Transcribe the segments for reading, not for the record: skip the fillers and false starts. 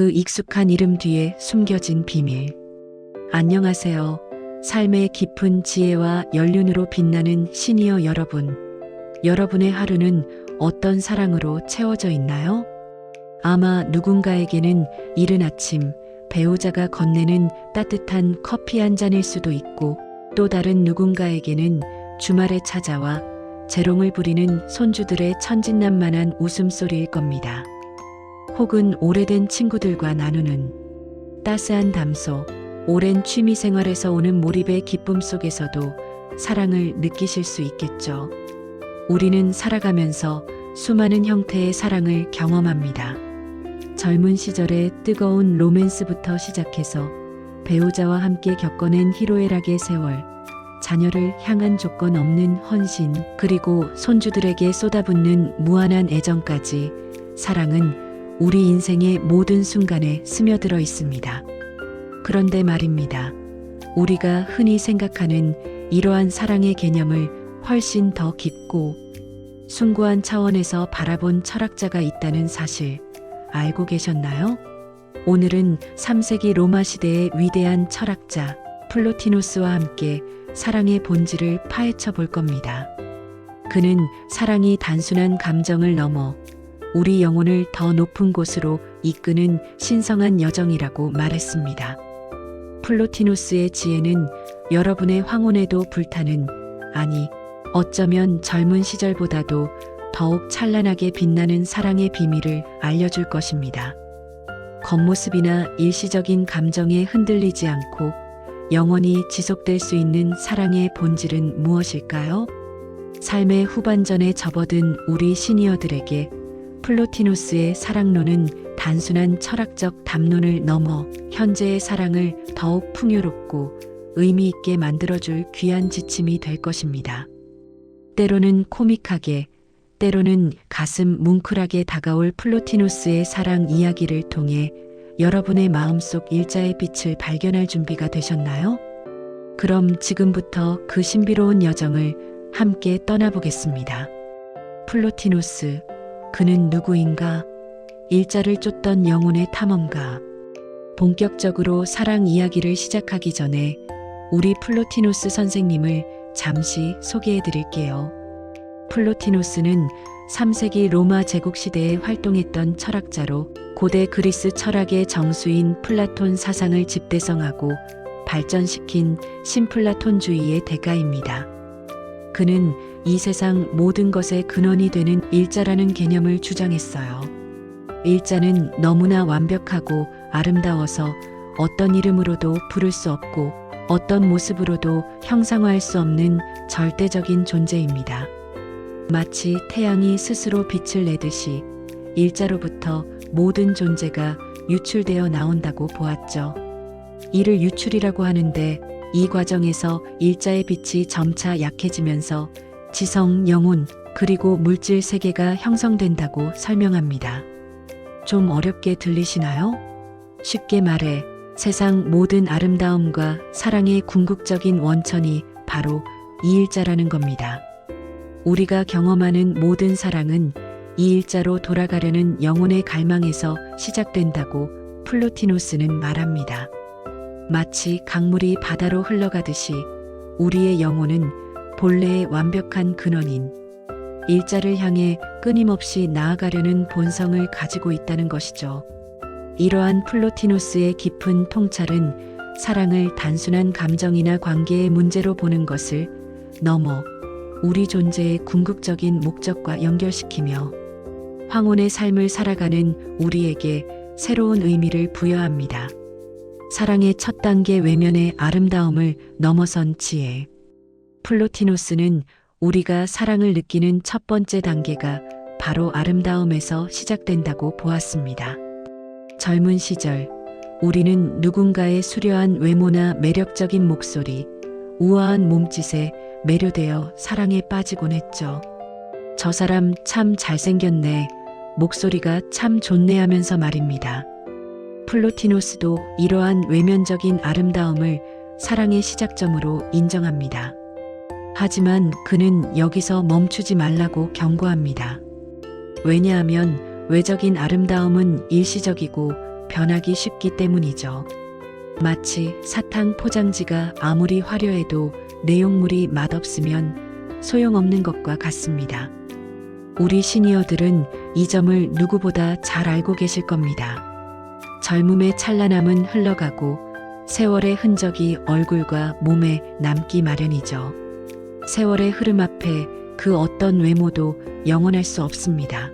그 익숙한 이름 뒤에 숨겨진 비밀. 안녕하세요. 삶의 깊은 지혜와 연륜으로 빛나는 시니어 여러분. 여러분의 하루는 어떤 사랑으로 채워져 있나요? 아마 누군가에게는 이른 아침 배우자가 건네는 따뜻한 커피 한 잔일 수도 있고, 또 다른 누군가에게는 주말에 찾아와 재롱을 부리는 손주들의 천진난만한 웃음소리일 겁니다. 혹은 오래된 친구들과 나누는 따스한 담소, 오랜 취미 생활에서 오는 몰입의 기쁨 속에서도 사랑을 느끼실 수 있겠죠. 우리는 살아가면서 수많은 형태의 사랑을 경험합니다. 젊은 시절의 뜨거운 로맨스부터 시작해서 배우자와 함께 겪어낸 희로애락의 세월, 자녀를 향한 조건 없는 헌신, 그리고 손주들에게 쏟아붓는 무한한 애정까지, 사랑은 우리 인생의 모든 순간에 스며들어 있습니다. 그런데 말입니다. 우리가 흔히 생각하는 이러한 사랑의 개념을 훨씬 더 깊고 숭고한 차원에서 바라본 철학자가 있다는 사실 알고 계셨나요? 오늘은 3세기 로마 시대의 위대한 철학자 플로티노스와 함께 사랑의 본질을 파헤쳐 볼 겁니다. 그는 사랑이 단순한 감정을 넘어 우리 영혼을 더 높은 곳으로 이끄는 신성한 여정이라고 말했습니다. 플로티노스의 지혜는 여러분의 황혼에도 불타는, 아니, 어쩌면 젊은 시절보다도 더욱 찬란하게 빛나는 사랑의 비밀을 알려줄 것입니다. 겉모습이나 일시적인 감정에 흔들리지 않고 영원히 지속될 수 있는 사랑의 본질은 무엇일까요? 삶의 후반전에 접어든 우리 시니어들에게 플로티노스의 사랑론은 단순한 철학적 담론을 넘어 현재의 사랑을 더욱 풍요롭고 의미 있게 만들어줄 귀한 지침이 될 것입니다. 때로는 코믹하게, 때로는 가슴 뭉클하게 다가올 플로티노스의 사랑 이야기를 통해 여러분의 마음속 일자의 빛을 발견할 준비가 되셨나요? 그럼 지금부터 그 신비로운 여정을 함께 떠나보겠습니다. 플로티노스, 그는 누구인가? 일자를 쫓던 영혼의 탐험가. 본격적으로 사랑 이야기를 시작하기 전에 우리 플로티노스 선생님을 잠시 소개해 드릴게요. 플로티노스는 3세기 로마 제국 시대에 활동했던 철학자로 고대 그리스 철학의 정수인 플라톤 사상을 집대성하고 발전시킨 신플라톤주의의 대가입니다. 그는 이 세상 모든 것의 근원이 되는 일자라는 개념을 주장했어요. 일자는 너무나 완벽하고 아름다워서 어떤 이름으로도 부를 수 없고 어떤 모습으로도 형상화할 수 없는 절대적인 존재입니다. 마치 태양이 스스로 빛을 내듯이 일자로부터 모든 존재가 유출되어 나온다고 보았죠. 이를 유출이라고 하는데, 이 과정에서 일자의 빛이 점차 약해지면서 지성, 영혼, 그리고 물질 세계가 형성된다고 설명합니다. 좀 어렵게 들리시나요? 쉽게 말해 세상 모든 아름다움과 사랑의 궁극적인 원천이 바로 이 일자라는 겁니다. 우리가 경험하는 모든 사랑은 이 일자로 돌아가려는 영혼의 갈망에서 시작된다고 플로티노스는 말합니다. 마치 강물이 바다로 흘러가듯이 우리의 영혼은 본래의 완벽한 근원인 일자를 향해 끊임없이 나아가려는 본성을 가지고 있다는 것이죠. 이러한 플로티노스의 깊은 통찰은 사랑을 단순한 감정이나 관계의 문제로 보는 것을 넘어 우리 존재의 궁극적인 목적과 연결시키며 황혼의 삶을 살아가는 우리에게 새로운 의미를 부여합니다. 사랑의 첫 단계 외면의 아름다움을 넘어선 지혜. 플로티노스는 우리가 사랑을 느끼는 첫 번째 단계가 바로 아름다움에서 시작된다고 보았습니다. 젊은 시절, 우리는 누군가의 수려한 외모나 매력적인 목소리, 우아한 몸짓에 매료되어 사랑에 빠지곤 했죠. 저 사람 참 잘생겼네, 목소리가 참 좋네 하면서 말입니다. 플로티노스도 이러한 외면적인 아름다움을 사랑의 시작점으로 인정합니다. 하지만 그는 여기서 멈추지 말라고 경고합니다. 왜냐하면 외적인 아름다움은 일시적이고 변하기 쉽기 때문이죠. 마치 사탕 포장지가 아무리 화려해도 내용물이 맛없으면 소용없는 것과 같습니다. 우리 시니어들은 이 점을 누구보다 잘 알고 계실 겁니다. 젊음의 찬란함은 흘러가고 세월의 흔적이 얼굴과 몸에 남기 마련이죠. 세월의 흐름 앞에 그 어떤 외모도 영원할 수 없습니다.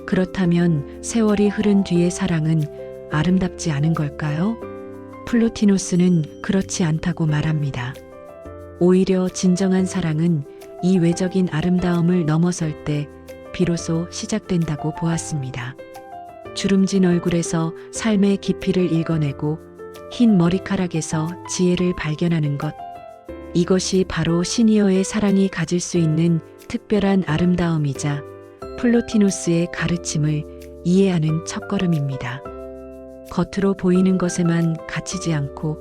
그렇다면 세월이 흐른 뒤의 사랑은 아름답지 않은 걸까요? 플로티노스는 그렇지 않다고 말합니다. 오히려 진정한 사랑은 이 외적인 아름다움을 넘어설 때 비로소 시작된다고 보았습니다. 주름진 얼굴에서 삶의 깊이를 읽어내고 흰 머리카락에서 지혜를 발견하는 것. 이것이 바로 시니어의 사랑이 가질 수 있는 특별한 아름다움이자 플로티노스의 가르침을 이해하는 첫걸음입니다. 겉으로 보이는 것에만 갇히지 않고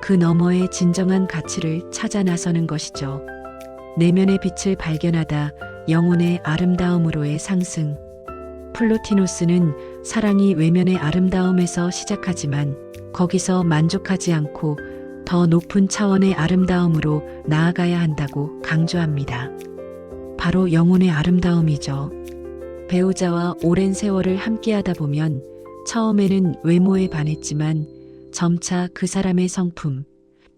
그 너머의 진정한 가치를 찾아 나서는 것이죠. 내면의 빛을 발견하다 영혼의 아름다움으로의 상승. 플로티노스는 사랑이 외면의 아름다움에서 시작하지만 거기서 만족하지 않고 더 높은 차원의 아름다움으로 나아가야 한다고 강조합니다. 바로 영혼의 아름다움이죠. 배우자와 오랜 세월을 함께하다 보면 처음에는 외모에 반했지만 점차 그 사람의 성품,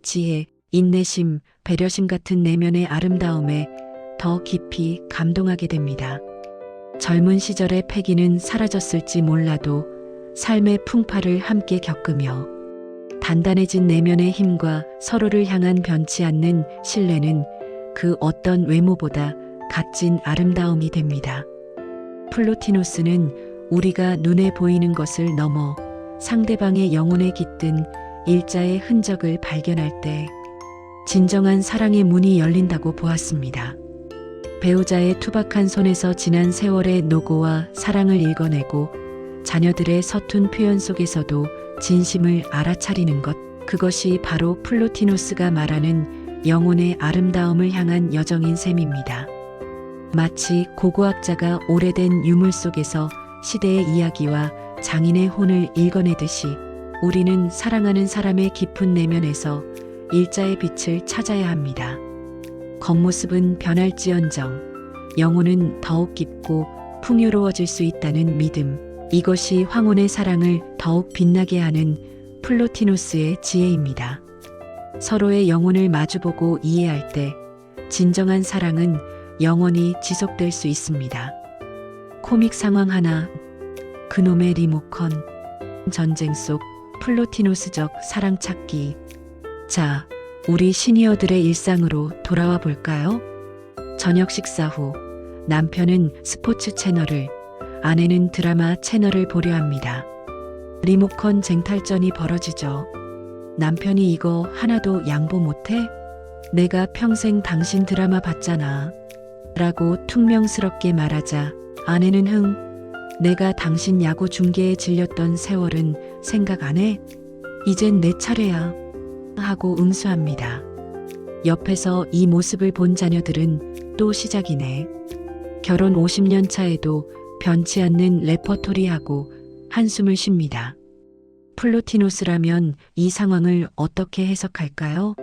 지혜, 인내심, 배려심 같은 내면의 아름다움에 더 깊이 감동하게 됩니다. 젊은 시절의 패기는 사라졌을지 몰라도 삶의 풍파를 함께 겪으며 단단해진 내면의 힘과 서로를 향한 변치 않는 신뢰는 그 어떤 외모보다 값진 아름다움이 됩니다. 플로티노스는 우리가 눈에 보이는 것을 넘어 상대방의 영혼에 깃든 일자의 흔적을 발견할 때 진정한 사랑의 문이 열린다고 보았습니다. 배우자의 투박한 손에서 지난 세월의 노고와 사랑을 읽어내고 자녀들의 서툰 표현 속에서도 진심을 알아차리는 것, 그것이 바로 플로티노스가 말하는 영혼의 아름다움을 향한 여정인 셈입니다. 마치 고고학자가 오래된 유물 속에서 시대의 이야기와 장인의 혼을 읽어내듯이 우리는 사랑하는 사람의 깊은 내면에서 일자의 빛을 찾아야 합니다. 겉모습은 변할지언정 영혼은 더욱 깊고 풍요로워질 수 있다는 믿음, 이것이 황혼의 사랑을 더욱 빛나게 하는 플로티노스의 지혜입니다. 서로의 영혼을 마주보고 이해할 때 진정한 사랑은 영원히 지속될 수 있습니다. 코믹 상황 하나, 그놈의 리모컨, 전쟁 속 플로티노스적 사랑 찾기. 자, 우리 시니어들의 일상으로 돌아와 볼까요? 저녁 식사 후 남편은 스포츠 채널을, 아내는 드라마 채널을 보려 합니다. 리모컨 쟁탈전이 벌어지죠. 남편이 이거 하나도 양보 못해? 내가 평생 당신 드라마 봤잖아. 라고 퉁명스럽게 말하자 아내는 내가 당신 야구 중계에 질렸던 세월은 생각 안 해? 이젠 내 차례야. 하고 응수합니다. 옆에서 이 모습을 본 자녀들은 또 시작이네. 결혼 50년 차에도 변치 않는 레퍼토리하고 한숨을 쉽니다. 플로티노스라면 이 상황을 어떻게 해석할까요?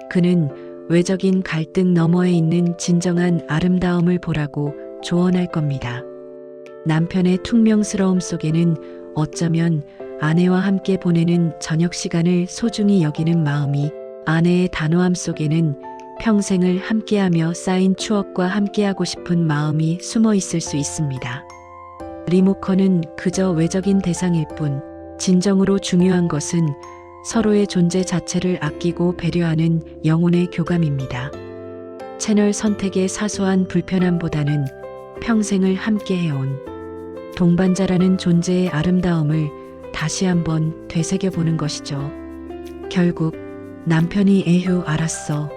그는 외적인 갈등 너머에 있는 진정한 아름다움을 보라고 조언할 겁니다. 남편의 퉁명스러움 속에는 어쩌면 아내와 함께 보내는 저녁 시간을 소중히 여기는 마음이, 아내의 단호함 속에는 평생을 함께하며 쌓인 추억과 함께하고 싶은 마음이 숨어 있을 수 있습니다. 리모컨은 그저 외적인 대상일 뿐, 진정으로 중요한 것은 서로의 존재 자체를 아끼고 배려하는 영혼의 교감입니다. 채널 선택의 사소한 불편함보다는 평생을 함께 해온 동반자라는 존재의 아름다움을 다시 한번 되새겨보는 것이죠. 결국 남편이 에휴 알았어.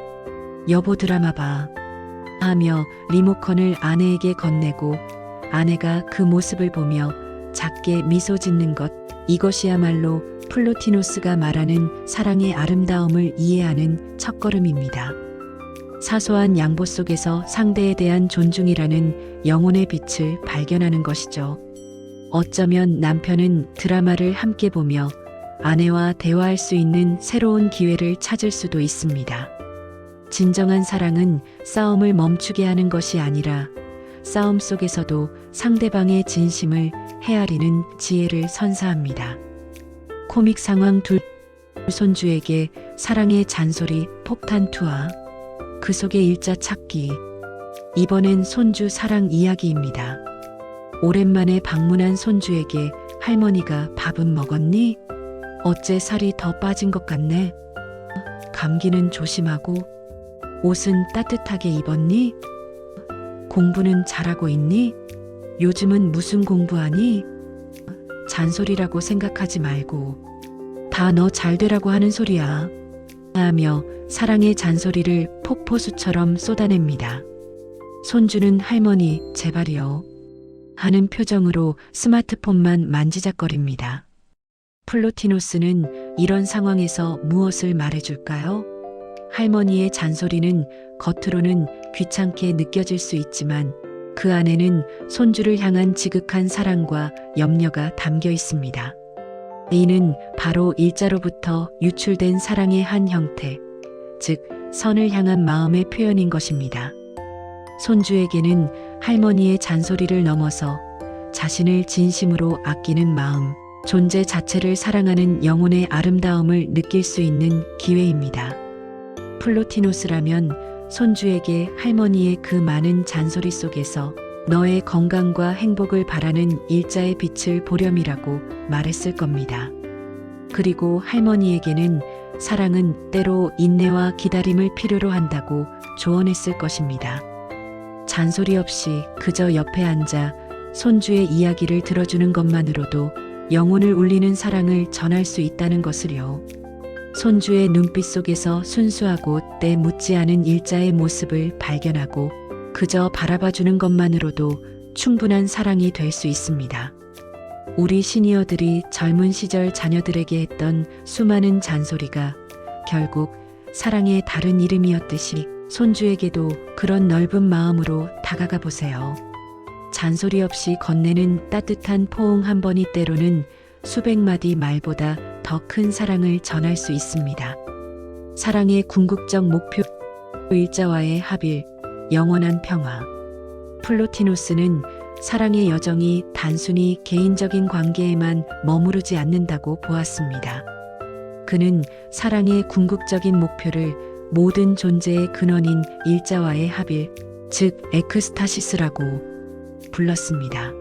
여보 드라마 봐. 하며 리모컨을 아내에게 건네고 아내가 그 모습을 보며 작게 미소 짓는 것, 이것이야말로 플로티노스가 말하는 사랑의 아름다움을 이해하는 첫걸음입니다. 사소한 양보 속에서 상대에 대한 존중이라는 영혼의 빛을 발견하는 것이죠. 어쩌면 남편은 드라마를 함께 보며 아내와 대화할 수 있는 새로운 기회를 찾을 수도 있습니다. 진정한 사랑은 싸움을 멈추게 하는 것이 아니라 싸움 속에서도 상대방의 진심을 헤아리는 지혜를 선사합니다. 코믹 상황 둘 손주에게 사랑의 잔소리 폭탄 투하 그 속의 일자 찾기. 이번엔 손주 사랑 이야기입니다. 오랜만에 방문한 손주에게 할머니가 밥은 먹었니? 어째 살이 더 빠진 것 같네. 감기는 조심하고 옷은 따뜻하게 입었니? 공부는 잘하고 있니? 요즘은 무슨 공부하니? 잔소리라고 생각하지 말고 다 너 잘되라고 하는 소리야. 하며 사랑의 잔소리를 폭포수처럼 쏟아냅니다. 손주는 할머니 제발이요 하는 표정으로 스마트폰만 만지작거립니다. 플로티노스는 이런 상황에서 무엇을 말해줄까요? 할머니의 잔소리는 겉으로는 귀찮게 느껴질 수 있지만 그 안에는 손주를 향한 지극한 사랑과 염려가 담겨 있습니다. 이는 바로 일자로부터 유출된 사랑의 한 형태, 즉 선을 향한 마음의 표현인 것입니다. 손주에게는 할머니의 잔소리를 넘어서 자신을 진심으로 아끼는 마음, 존재 자체를 사랑하는 영혼의 아름다움을 느낄 수 있는 기회입니다. 플로티노스라면 손주에게 할머니의 그 많은 잔소리 속에서 너의 건강과 행복을 바라는 일자의 빛을 보렴이라고 말했을 겁니다. 그리고 할머니에게는 사랑은 때로 인내와 기다림을 필요로 한다고 조언했을 것입니다. 잔소리 없이 그저 옆에 앉아 손주의 이야기를 들어주는 것만으로도 영혼을 울리는 사랑을 전할 수 있다는 것을요. 손주의 눈빛 속에서 순수하고 때 묻지 않은 일자의 모습을 발견하고 그저 바라봐주는 것만으로도 충분한 사랑이 될 수 있습니다. 우리 시니어들이 젊은 시절 자녀들에게 했던 수많은 잔소리가 결국 사랑의 다른 이름이었듯이 손주에게도 그런 넓은 마음으로 다가가 보세요. 잔소리 없이 건네는 따뜻한 포옹 한 번이 때로는 수백 마디 말보다 더 큰 사랑을 전할 수 있습니다. 사랑의 궁극적 목표 일자와의 합일, 영원한 평화. 플로티노스는 사랑의 여정이 단순히 개인적인 관계에만 머무르지 않는다고 보았습니다. 그는 사랑의 궁극적인 목표를 모든 존재의 근원인 일자와의 합일, 즉 에크스타시스라고 불렀습니다.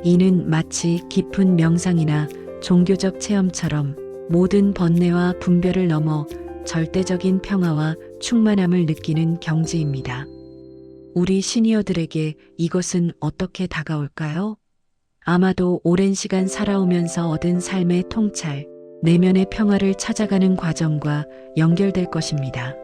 이는 마치 깊은 명상이나 종교적 체험처럼 모든 번뇌와 분별을 넘어 절대적인 평화와 충만함을 느끼는 경지입니다. 우리 시니어들에게 이것은 어떻게 다가올까요? 아마도 오랜 시간 살아오면서 얻은 삶의 통찰, 내면의 평화를 찾아가는 과정과 연결될 것입니다.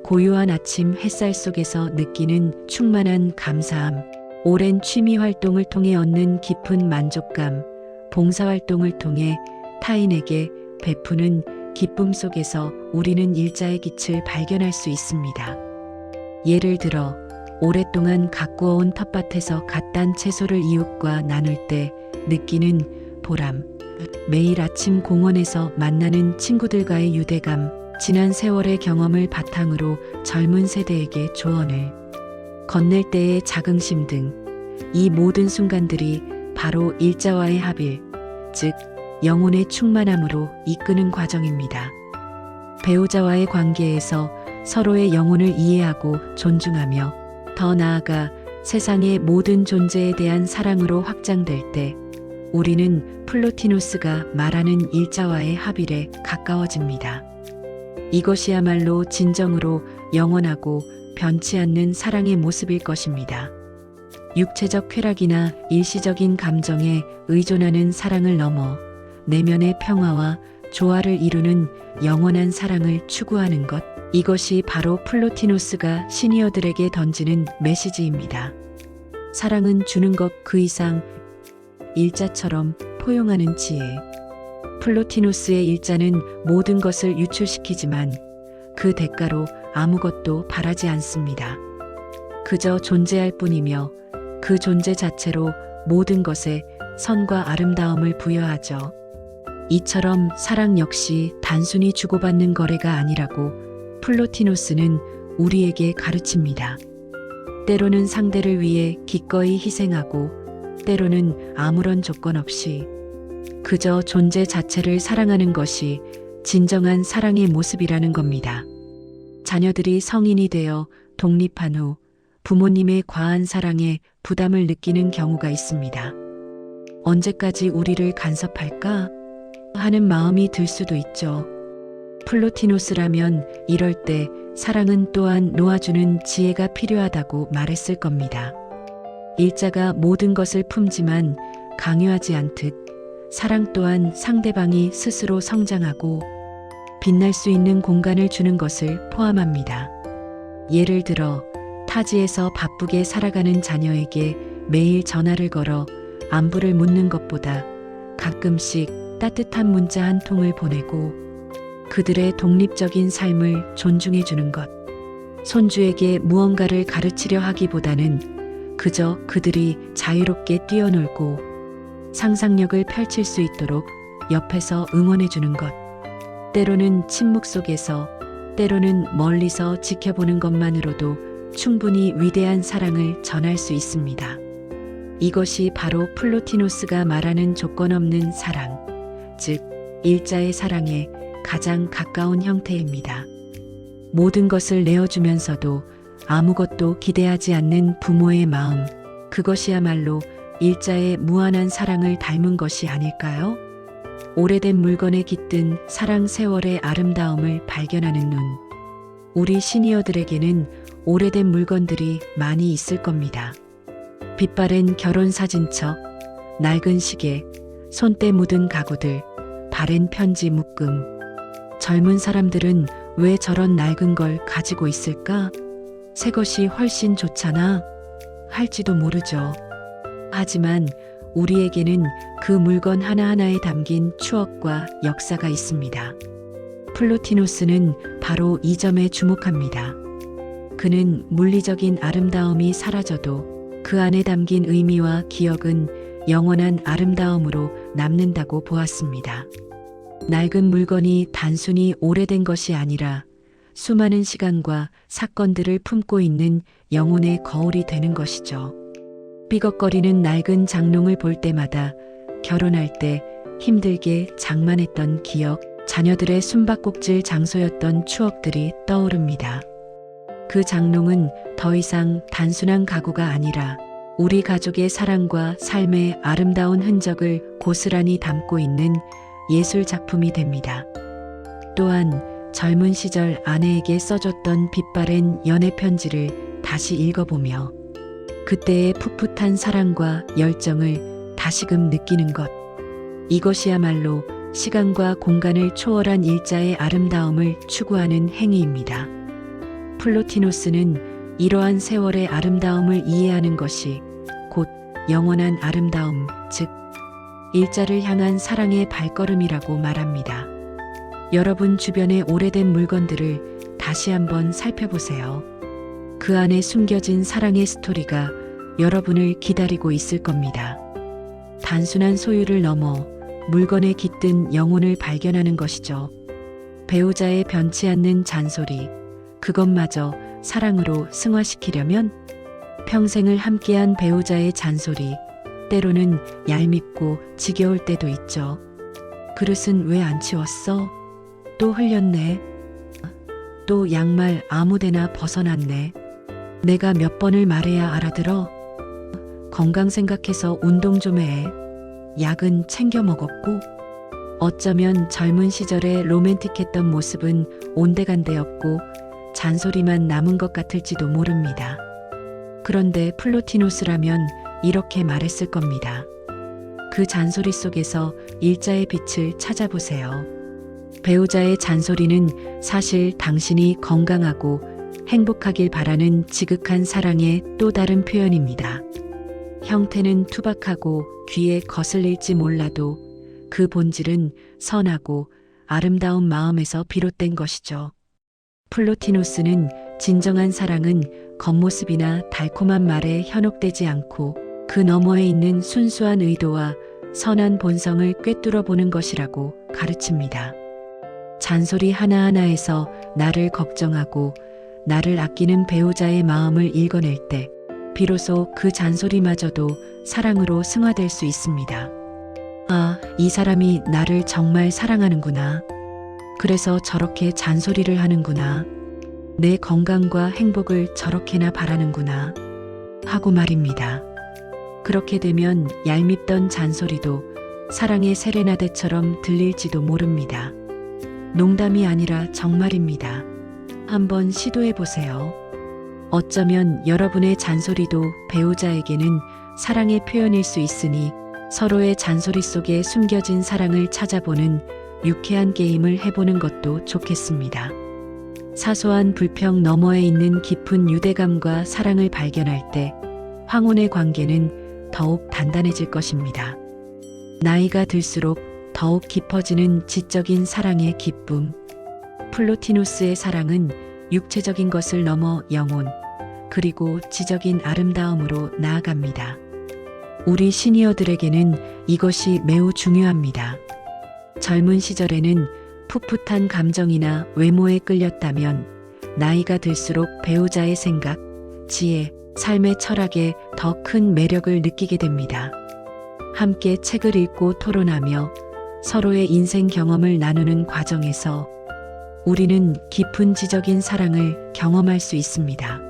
고요한 아침 햇살 속에서 느끼는 충만한 감사함, 오랜 취미 활동을 통해 얻는 깊은 만족감, 봉사활동을 통해 타인에게 베푸는 기쁨 속에서 우리는 일자의 빛을 발견할 수 있습니다. 예를 들어 오랫동안 가꾸어온 텃밭에서 갓 딴 채소를 이웃과 나눌 때 느끼는 보람, 매일 아침 공원에서 만나는 친구들과의 유대감, 지난 세월의 경험을 바탕으로 젊은 세대에게 조언을 건넬 때의 자긍심 등 이 모든 순간들이 바로 일자와의 합일, 즉 영혼의 충만함으로 이끄는 과정입니다. 배우자와의 관계에서 서로의 영혼을 이해하고 존중하며 더 나아가 세상의 모든 존재에 대한 사랑으로 확장될 때 우리는 플로티노스가 말하는 일자와의 합일에 가까워집니다. 이것이야말로 진정으로 영원하고 변치 않는 사랑의 모습일 것입니다. 육체적 쾌락이나 일시적인 감정에 의존하는 사랑을 넘어 내면의 평화와 조화를 이루는 영원한 사랑을 추구하는 것, 이것이 바로 플로티노스가 시니어들에게 던지는 메시지입니다. 사랑은 주는 것 그 이상 일자처럼 포용하는 지혜. 플로티노스의 일자는 모든 것을 유출시키지만 그 대가로 아무것도 바라지 않습니다. 그저 존재할 뿐이며 그 존재 자체로 모든 것에 선과 아름다움을 부여하죠. 이처럼 사랑 역시 단순히 주고받는 거래가 아니라고 플로티노스는 우리에게 가르칩니다. 때로는 상대를 위해 기꺼이 희생하고, 때로는 아무런 조건 없이 그저 존재 자체를 사랑하는 것이 진정한 사랑의 모습이라는 겁니다. 자녀들이 성인이 되어 독립한 후 부모님의 과한 사랑에 부담을 느끼는 경우가 있습니다. 언제까지 우리를 간섭할까 하는 마음이 들 수도 있죠. 플로티노스라면 이럴 때 사랑은 또한 놓아주는 지혜가 필요하다고 말했을 겁니다. 일자가 모든 것을 품지만 강요하지 않듯 사랑 또한 상대방이 스스로 성장하고 빛날 수 있는 공간을 주는 것을 포함합니다. 예를 들어 타지에서 바쁘게 살아가는 자녀에게 매일 전화를 걸어 안부를 묻는 것보다 가끔씩 따뜻한 문자 한 통을 보내고 그들의 독립적인 삶을 존중해 주는 것. 손주에게 무언가를 가르치려 하기보다는 그저 그들이 자유롭게 뛰어놀고 상상력을 펼칠 수 있도록 옆에서 응원해 주는 것. 때로는 침묵 속에서, 때로는 멀리서 지켜보는 것만으로도 충분히 위대한 사랑을 전할 수 있습니다. 이것이 바로 플로티노스가 말하는 조건 없는 사랑, 즉 일자의 사랑에 가장 가까운 형태입니다. 모든 것을 내어주면서도 아무것도 기대하지 않는 부모의 마음, 그것이야말로 일자의 무한한 사랑을 닮은 것이 아닐까요? 오래된 물건에 깃든 사랑 세월의 아름다움을 발견하는 눈. 우리 시니어들에게는 오래된 물건들이 많이 있을 겁니다. 빛바랜 결혼 사진첩, 낡은 시계, 손때 묻은 가구들, 바랜 편지 묶음. 젊은 사람들은 왜 저런 낡은 걸 가지고 있을까? 새 것이 훨씬 좋잖아. 할지도 모르죠. 하지만 우리에게는 그 물건 하나하나에 담긴 추억과 역사가 있습니다. 플로티노스는 바로 이 점에 주목합니다. 그는 물리적인 아름다움이 사라져도 그 안에 담긴 의미와 기억은 영원한 아름다움으로 남는다고 보았습니다. 낡은 물건이 단순히 오래된 것이 아니라 수많은 시간과 사건들을 품고 있는 영혼의 거울이 되는 것이죠. 삐걱거리는 낡은 장롱을 볼 때마다 결혼할 때 힘들게 장만했던 기억, 자녀들의 숨바꼭질 장소였던 추억들이 떠오릅니다. 그 장롱은 더 이상 단순한 가구가 아니라 우리 가족의 사랑과 삶의 아름다운 흔적을 고스란히 담고 있는 예술 작품이 됩니다. 또한 젊은 시절 아내에게 써줬던 빛바랜 연애 편지를 다시 읽어보며 그때의 풋풋한 사랑과 열정을 다시금 느끼는 것. 이것이야말로 시간과 공간을 초월한 일자의 아름다움을 추구하는 행위입니다. 플로티노스는 이러한 세월의 아름다움을 이해하는 것이 곧 영원한 아름다움, 즉 일자를 향한 사랑의 발걸음이라고 말합니다. 여러분 주변의 오래된 물건들을 다시 한번 살펴보세요. 그 안에 숨겨진 사랑의 스토리가 여러분을 기다리고 있을 겁니다. 단순한 소유를 넘어 물건에 깃든 영혼을 발견하는 것이죠. 배우자의 변치 않는 잔소리, 그것마저 사랑으로 승화시키려면 평생을 함께한 배우자의 잔소리, 때로는 얄밉고 지겨울 때도 있죠. 그릇은 왜 안 치웠어? 또 흘렸네. 또 양말 아무데나 벗어났네. 내가 몇 번을 말해야 알아들어? 건강 생각해서 운동 좀 해. 약은 챙겨 먹었고. 어쩌면 젊은 시절의 로맨틱했던 모습은 온데간데없고 잔소리만 남은 것 같을지도 모릅니다. 그런데 플로티노스라면 이렇게 말했을 겁니다. 그 잔소리 속에서 일자의 빛을 찾아보세요. 배우자의 잔소리는 사실 당신이 건강하고 행복하길 바라는 지극한 사랑의 또 다른 표현입니다. 형태는 투박하고 귀에 거슬릴지 몰라도 그 본질은 선하고 아름다운 마음에서 비롯된 것이죠. 플로티노스는 진정한 사랑은 겉모습이나 달콤한 말에 현혹되지 않고 그 너머에 있는 순수한 의도와 선한 본성을 꿰뚫어 보는 것이라고 가르칩니다. 잔소리 하나하나에서 나를 걱정하고 나를 아끼는 배우자의 마음을 읽어낼 때 비로소 그 잔소리마저도 사랑으로 승화될 수 있습니다. 아, 이 사람이 나를 정말 사랑하는구나. 그래서 저렇게 잔소리를 하는구나. 내 건강과 행복을 저렇게나 바라는구나. 하고 말입니다. 그렇게 되면 얄밉던 잔소리도 사랑의 세레나데처럼 들릴지도 모릅니다. 농담이 아니라 정말입니다. 한번 시도해 보세요. 어쩌면 여러분의 잔소리도 배우자에게는 사랑의 표현일 수 있으니 서로의 잔소리 속에 숨겨진 사랑을 찾아보는 유쾌한 게임을 해보는 것도 좋겠습니다. 사소한 불평 너머에 있는 깊은 유대감과 사랑을 발견할 때 황혼의 관계는 더욱 단단해질 것입니다. 나이가 들수록 더욱 깊어지는 지적인 사랑의 기쁨. 플로티노스의 사랑은 육체적인 것을 넘어 영혼, 그리고 지적인 아름다움으로 나아갑니다. 우리 시니어들에게는 이것이 매우 중요합니다. 젊은 시절에는 풋풋한 감정이나 외모에 끌렸다면 나이가 들수록 배우자의 생각, 지혜, 삶의 철학에 더 큰 매력을 느끼게 됩니다. 함께 책을 읽고 토론하며 서로의 인생 경험을 나누는 과정에서 우리는 깊은 지적인 사랑을 경험할 수 있습니다.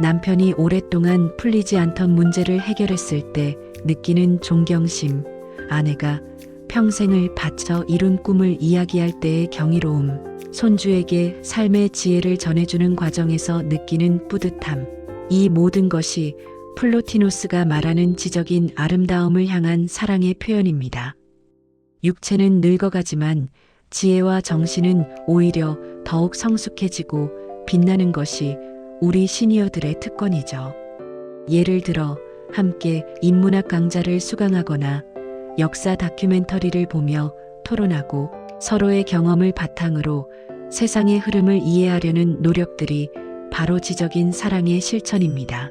남편이 오랫동안 풀리지 않던 문제를 해결했을 때 느끼는 존경심, 아내가 평생을 바쳐 이룬 꿈을 이야기할 때의 경이로움, 손주에게 삶의 지혜를 전해주는 과정에서 느끼는 뿌듯함, 이 모든 것이 플로티노스가 말하는 지적인 아름다움을 향한 사랑의 표현입니다. 육체는 늙어가지만 지혜와 정신은 오히려 더욱 성숙해지고 빛나는 것이 우리 시니어들의 특권이죠. 예를 들어 함께 인문학 강좌를 수강하거나 역사 다큐멘터리를 보며 토론하고 서로의 경험을 바탕으로 세상의 흐름을 이해하려는 노력들이 바로 지적인 사랑의 실천입니다.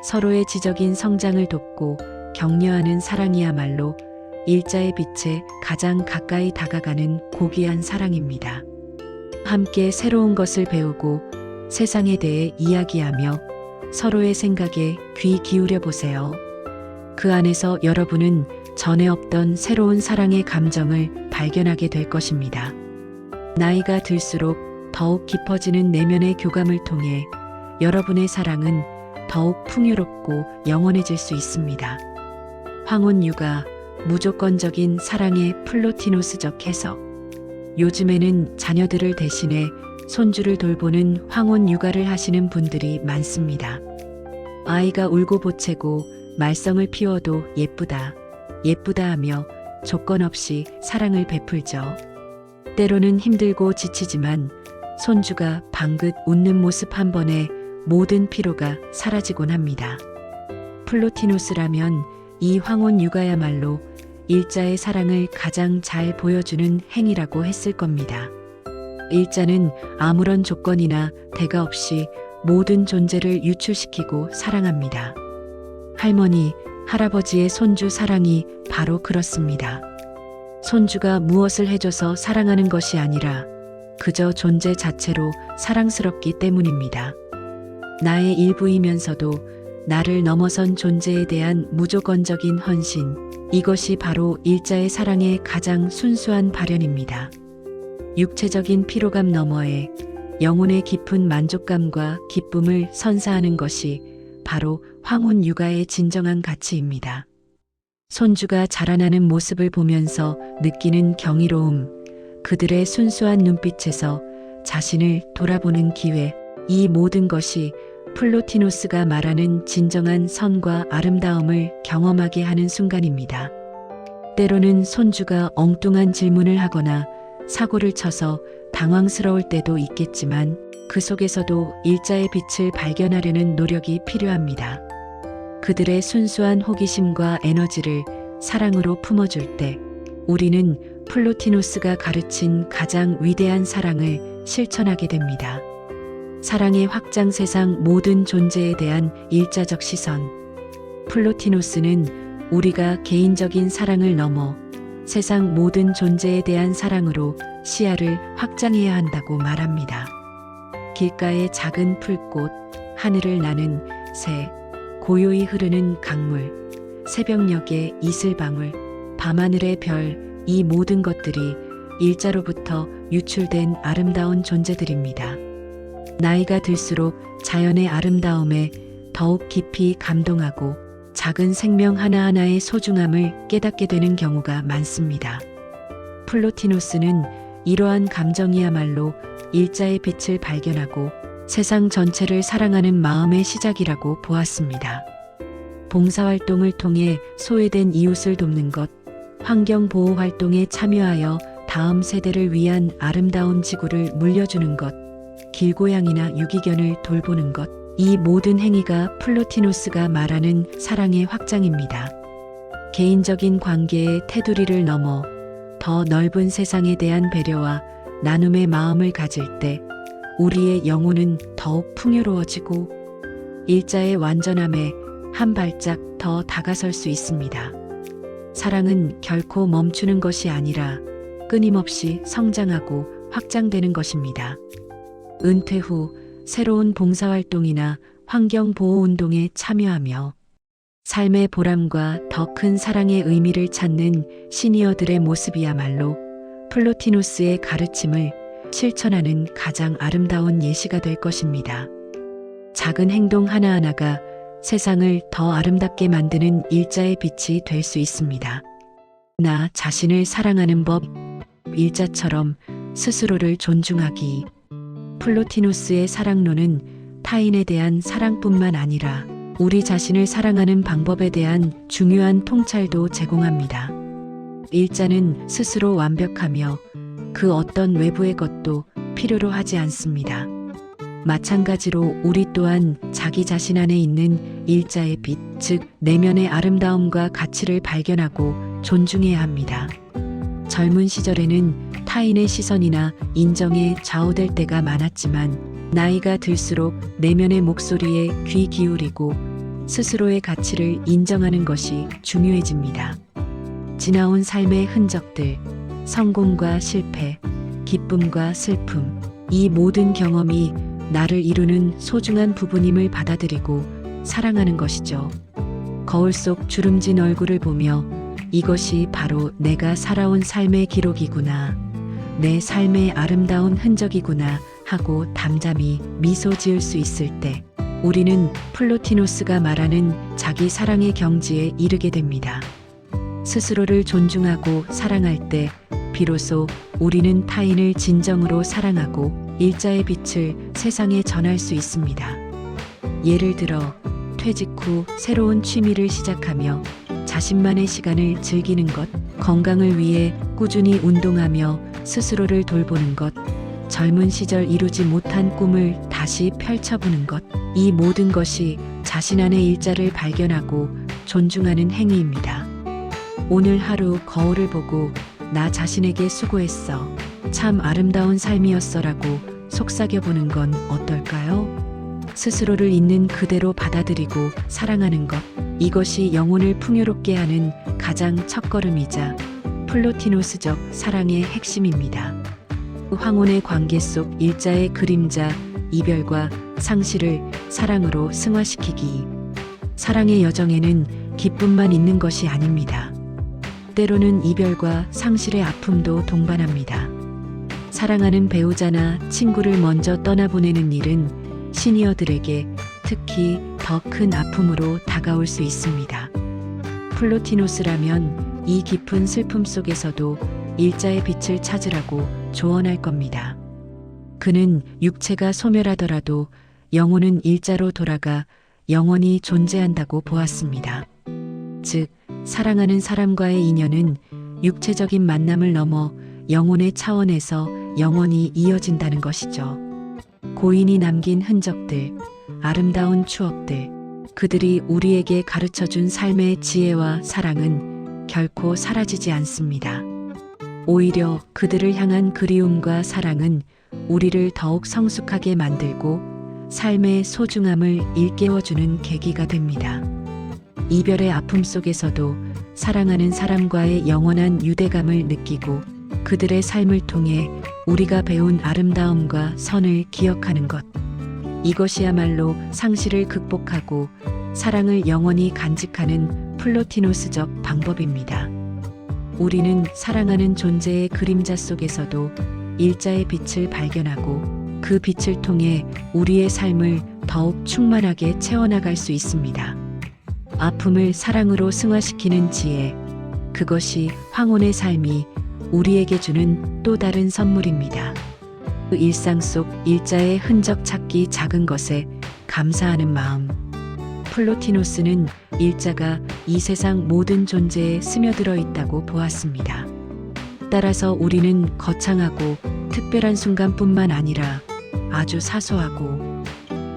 서로의 지적인 성장을 돕고 격려하는 사랑이야말로 일자의 빛에 가장 가까이 다가가는 고귀한 사랑입니다. 함께 새로운 것을 배우고 세상에 대해 이야기하며 서로의 생각에 귀 기울여 보세요. 그 안에서 여러분은 전에 없던 새로운 사랑의 감정을 발견하게 될 것입니다. 나이가 들수록 더욱 깊어지는 내면의 교감을 통해 여러분의 사랑은 더욱 풍요롭고 영원해질 수 있습니다. 황혼 육아, 무조건적인 사랑의 플로티노스적 해석. 요즘에는 자녀들을 대신해 손주를 돌보는 황혼 육아를 하시는 분들이 많습니다. 아이가 울고 보채고 말썽을 피워도 예쁘다, 예쁘다 하며 조건 없이 사랑을 베풀죠. 때로는 힘들고 지치지만 손주가 방긋 웃는 모습 한 번에 모든 피로가 사라지곤 합니다. 플로티노스라면 이 황혼 육아야말로 일자의 사랑을 가장 잘 보여주는 행위라고 했을 겁니다. 일자는 아무런 조건이나 대가 없이 모든 존재를 유출시키고 사랑합니다. 할머니, 할아버지의 손주 사랑이 바로 그렇습니다. 손주가 무엇을 해줘서 사랑하는 것이 아니라 그저 존재 자체로 사랑스럽기 때문입니다. 나의 일부이면서도 나를 넘어선 존재에 대한 무조건적인 헌신, 이것이 바로 일자의 사랑의 가장 순수한 발현입니다. 육체적인 피로감 너머에 영혼의 깊은 만족감과 기쁨을 선사하는 것이 바로 황혼 육아의 진정한 가치입니다. 손주가 자라나는 모습을 보면서 느끼는 경이로움, 그들의 순수한 눈빛에서 자신을 돌아보는 기회, 이 모든 것이 플로티노스가 말하는 진정한 선과 아름다움을 경험하게 하는 순간입니다. 때로는 손주가 엉뚱한 질문을 하거나 사고를 쳐서 당황스러울 때도 있겠지만 그 속에서도 일자의 빛을 발견하려는 노력이 필요합니다. 그들의 순수한 호기심과 에너지를 사랑으로 품어줄 때 우리는 플로티노스가 가르친 가장 위대한 사랑을 실천하게 됩니다. 사랑의 확장 세상 모든 존재에 대한 일자적 시선. 플로티노스는 우리가 개인적인 사랑을 넘어 세상 모든 존재에 대한 사랑으로 시야를 확장해야 한다고 말합니다. 길가의 작은 풀꽃, 하늘을 나는 새, 고요히 흐르는 강물, 새벽녘의 이슬방울, 밤하늘의 별, 이 모든 것들이 일자로부터 유출된 아름다운 존재들입니다. 나이가 들수록 자연의 아름다움에 더욱 깊이 감동하고 작은 생명 하나하나의 소중함을 깨닫게 되는 경우가 많습니다. 플로티노스는 이러한 감정이야말로 일자의 빛을 발견하고 세상 전체를 사랑하는 마음의 시작이라고 보았습니다. 봉사활동을 통해 소외된 이웃을 돕는 것, 환경보호 활동에 참여하여 다음 세대를 위한 아름다운 지구를 물려주는 것, 길고양이나 유기견을 돌보는 것, 이 모든 행위가 플로티노스가 말하는 사랑의 확장입니다. 개인적인 관계의 테두리를 넘어 더 넓은 세상에 대한 배려와 나눔의 마음을 가질 때 우리의 영혼은 더욱 풍요로워지고 일자의 완전함에 한 발짝 더 다가설 수 있습니다. 사랑은 결코 멈추는 것이 아니라 끊임없이 성장하고 확장되는 것입니다. 은퇴 후 새로운 봉사활동이나 환경보호운동에 참여하며 삶의 보람과 더 큰 사랑의 의미를 찾는 시니어들의 모습이야말로 플로티노스의 가르침을 실천하는 가장 아름다운 예시가 될 것입니다. 작은 행동 하나하나가 세상을 더 아름답게 만드는 일자의 빛이 될 수 있습니다. 나 자신을 사랑하는 법, 일자처럼 스스로를 존중하기. 플로티노스의 사랑론은 타인에 대한 사랑뿐만 아니라 우리 자신을 사랑하는 방법에 대한 중요한 통찰도 제공합니다. 일자는 스스로 완벽하며 그 어떤 외부의 것도 필요로 하지 않습니다. 마찬가지로 우리 또한 자기 자신 안에 있는 일자의 빛, 즉 내면의 아름다움과 가치를 발견하고 존중해야 합니다. 젊은 시절에는 타인의 시선이나 인정에 좌우될 때가 많았지만 나이가 들수록 내면의 목소리에 귀 기울이고 스스로의 가치를 인정하는 것이 중요해집니다. 지나온 삶의 흔적들, 성공과 실패, 기쁨과 슬픔, 이 모든 경험이 나를 이루는 소중한 부분임을 받아들이고 사랑하는 것이죠. 거울 속 주름진 얼굴을 보며 이것이 바로 내가 살아온 삶의 기록이구나, 내 삶의 아름다운 흔적이구나 하고 담담히 미소 지을 수 있을 때 우리는 플로티노스가 말하는 자기 사랑의 경지에 이르게 됩니다. 스스로를 존중하고 사랑할 때 비로소 우리는 타인을 진정으로 사랑하고 일자의 빛을 세상에 전할 수 있습니다. 예를 들어 퇴직 후 새로운 취미를 시작하며 자신만의 시간을 즐기는 것, 건강을 위해 꾸준히 운동하며 스스로를 돌보는 것, 젊은 시절 이루지 못한 꿈을 다시 펼쳐보는 것, 이 모든 것이 자신 안의 일자를 발견하고 존중하는 행위입니다. 오늘 하루 거울을 보고 나 자신에게 수고했어, 참 아름다운 삶이었어라고 속삭여보는 건 어떨까요? 스스로를 있는 그대로 받아들이고 사랑하는 것, 이것이 영혼을 풍요롭게 하는 가장 첫걸음이자 플로티노스적 사랑의 핵심입니다. 황혼의 관계 속 일자의 그림자, 이별과 상실을 사랑으로 승화시키기. 사랑의 여정에는 기쁨만 있는 것이 아닙니다. 때로는 이별과 상실의 아픔도 동반합니다. 사랑하는 배우자나 친구를 먼저 떠나보내는 일은 시니어들에게 특히 더 큰 아픔으로 다가올 수 있습니다. 플로티노스라면 이 깊은 슬픔 속에서도 일자의 빛을 찾으라고 조언할 겁니다. 그는 육체가 소멸하더라도 영혼은 일자로 돌아가 영원히 존재한다고 보았습니다. 즉, 사랑하는 사람과의 인연은 육체적인 만남을 넘어 영혼의 차원에서 영원히 이어진다는 것이죠. 고인이 남긴 흔적들, 아름다운 추억들, 그들이 우리에게 가르쳐준 삶의 지혜와 사랑은 결코 사라지지 않습니다. 오히려 그들을 향한 그리움과 사랑은 우리를 더욱 성숙하게 만들고 삶의 소중함을 일깨워주는 계기가 됩니다. 이별의 아픔 속에서도 사랑하는 사람과의 영원한 유대감을 느끼고 그들의 삶을 통해 우리가 배운 아름다움과 선을 기억하는 것. 이것이야말로 상실을 극복하고 사랑을 영원히 간직하는 플로티노스적 방법입니다. 우리는 사랑하는 존재의 그림자 속에서도 일자의 빛을 발견하고 그 빛을 통해 우리의 삶을 더욱 충만하게 채워나갈 수 있습니다. 아픔을 사랑으로 승화시키는 지혜, 그것이 황혼의 삶이 우리에게 주는 또 다른 선물입니다. 그 일상 속 일자의 흔적 찾기, 작은 것에 감사하는 마음. 플로티노스는 일자가 이 세상 모든 존재에 스며들어 있다고 보았습니다. 따라서 우리는 거창하고 특별한 순간뿐만 아니라 아주 사소하고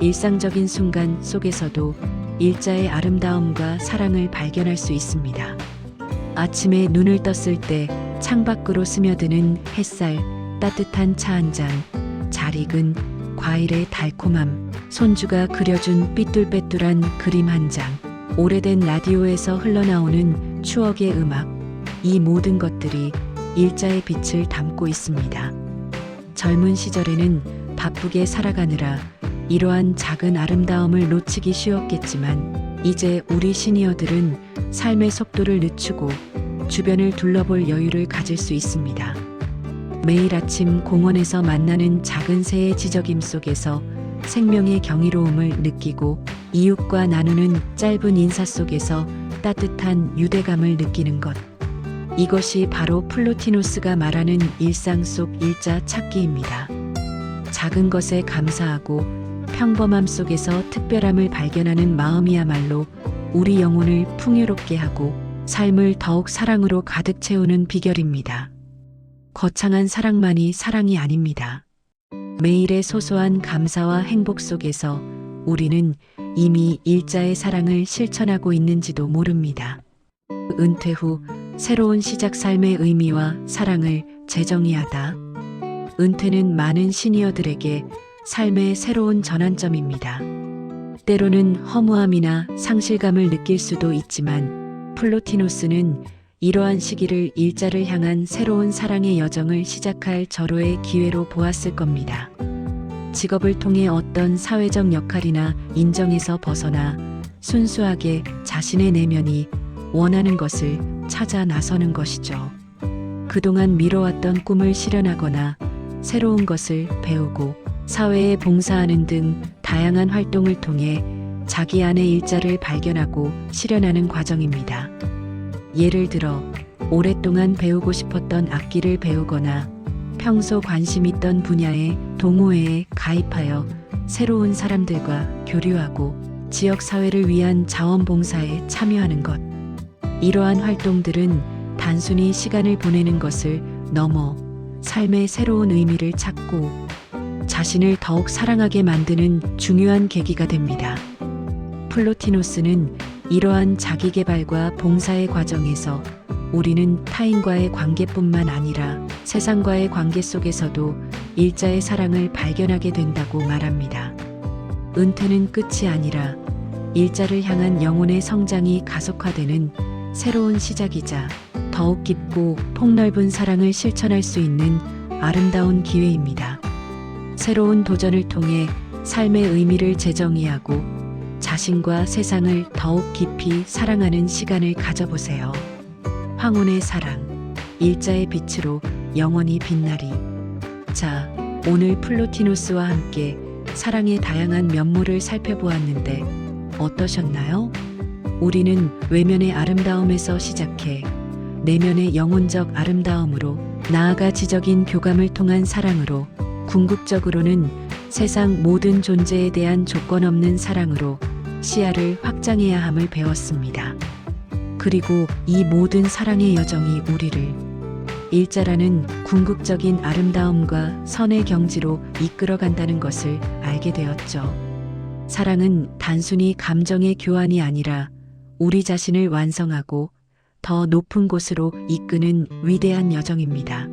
일상적인 순간 속에서도 일자의 아름다움과 사랑을 발견할 수 있습니다. 아침에 눈을 떴을 때 창밖으로 스며드는 햇살, 따뜻한 차 한 잔, 잘 익은 과일의 달콤함, 손주가 그려준 삐뚤빼뚤한 그림 한 장, 오래된 라디오에서 흘러나오는 추억의 음악, 이 모든 것들이 일자의 빛을 담고 있습니다. 젊은 시절에는 바쁘게 살아가느라 이러한 작은 아름다움을 놓치기 쉬웠겠지만 이제 우리 시니어들은 삶의 속도를 늦추고 주변을 둘러볼 여유를 가질 수 있습니다. 매일 아침 공원에서 만나는 작은 새의 지저귐 속에서 생명의 경이로움을 느끼고 이웃과 나누는 짧은 인사 속에서 따뜻한 유대감을 느끼는 것. 이것이 바로 플로티노스가 말하는 일상 속 일자 찾기입니다. 작은 것에 감사하고 평범함 속에서 특별함을 발견하는 마음이야말로 우리 영혼을 풍요롭게 하고 삶을 더욱 사랑으로 가득 채우는 비결입니다. 거창한 사랑만이 사랑이 아닙니다. 매일의 소소한 감사와 행복 속에서 우리는 이미 일자의 사랑을 실천하고 있는지도 모릅니다. 은퇴 후 새로운 시작, 삶의 의미와 사랑을 재정의하다. 은퇴는 많은 시니어들에게 삶의 새로운 전환점입니다. 때로는 허무함이나 상실감을 느낄 수도 있지만 플로티노스는 이러한 시기를 일자를 향한 새로운 사랑의 여정을 시작할 절호의 기회로 보았을 겁니다. 직업을 통해 어떤 사회적 역할이나 인정에서 벗어나 순수하게 자신의 내면이 원하는 것을 찾아 나서는 것이죠. 그동안 미뤄왔던 꿈을 실현하거나 새로운 것을 배우고 사회에 봉사하는 등 다양한 활동을 통해 자기 안의 일자를 발견하고 실현하는 과정입니다. 예를 들어 오랫동안 배우고 싶었던 악기를 배우거나 평소 관심 있던 분야의 동호회에 가입하여 새로운 사람들과 교류하고 지역 사회를 위한 자원봉사에 참여하는 것. 이러한 활동들은 단순히 시간을 보내는 것을 넘어 삶의 새로운 의미를 찾고 자신을 더욱 사랑하게 만드는 중요한 계기가 됩니다. 플로티노스는 이러한 자기개발과 봉사의 과정에서 우리는 타인과의 관계뿐만 아니라 세상과의 관계 속에서도 일자의 사랑을 발견하게 된다고 말합니다. 은퇴는 끝이 아니라 일자를 향한 영혼의 성장이 가속화되는 새로운 시작이자 더욱 깊고 폭넓은 사랑을 실천할 수 있는 아름다운 기회입니다. 새로운 도전을 통해 삶의 의미를 재정의하고 자신과 세상을 더욱 깊이 사랑하는 시간을 가져보세요. 황혼의 사랑, 일자의 빛으로 영원히 빛나리. 자, 오늘 플로티노스와 함께 사랑의 다양한 면모를 살펴보았는데 어떠셨나요? 우리는 외면의 아름다움에서 시작해 내면의 영혼적 아름다움으로 나아가 지적인 교감을 통한 사랑으로 궁극적으로는 세상 모든 존재에 대한 조건 없는 사랑으로 시야를 확장해야 함을 배웠습니다. 그리고 이 모든 사랑의 여정이 우리를 일자라는 궁극적인 아름다움과 선의 경지로 이끌어간다는 것을 알게 되었죠. 사랑은 단순히 감정의 교환이 아니라 우리 자신을 완성하고 더 높은 곳으로 이끄는 위대한 여정입니다.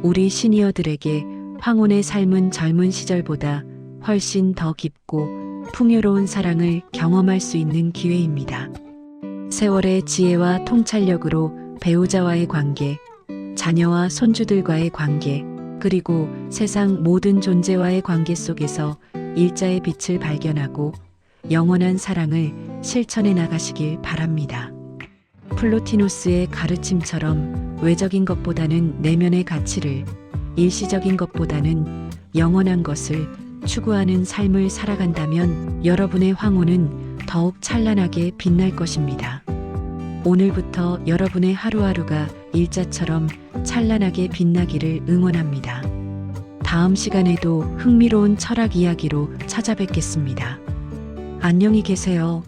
우리 시니어들에게 황혼의 삶은 젊은 시절보다 훨씬 더 깊고 풍요로운 사랑을 경험할 수 있는 기회입니다. 세월의 지혜와 통찰력으로 배우자와의 관계, 자녀와 손주들과의 관계, 그리고 세상 모든 존재와의 관계 속에서 일자의 빛을 발견하고 영원한 사랑을 실천해 나가시길 바랍니다. 플로티노스의 가르침처럼 외적인 것보다는 내면의 가치를, 일시적인 것보다는 영원한 것을 추구하는 삶을 살아간다면 여러분의 황혼은 더욱 찬란하게 빛날 것입니다. 오늘부터 여러분의 하루하루가 일자처럼 찬란하게 빛나기를 응원합니다. 다음 시간에도 흥미로운 철학 이야기로 찾아뵙겠습니다. 안녕히 계세요.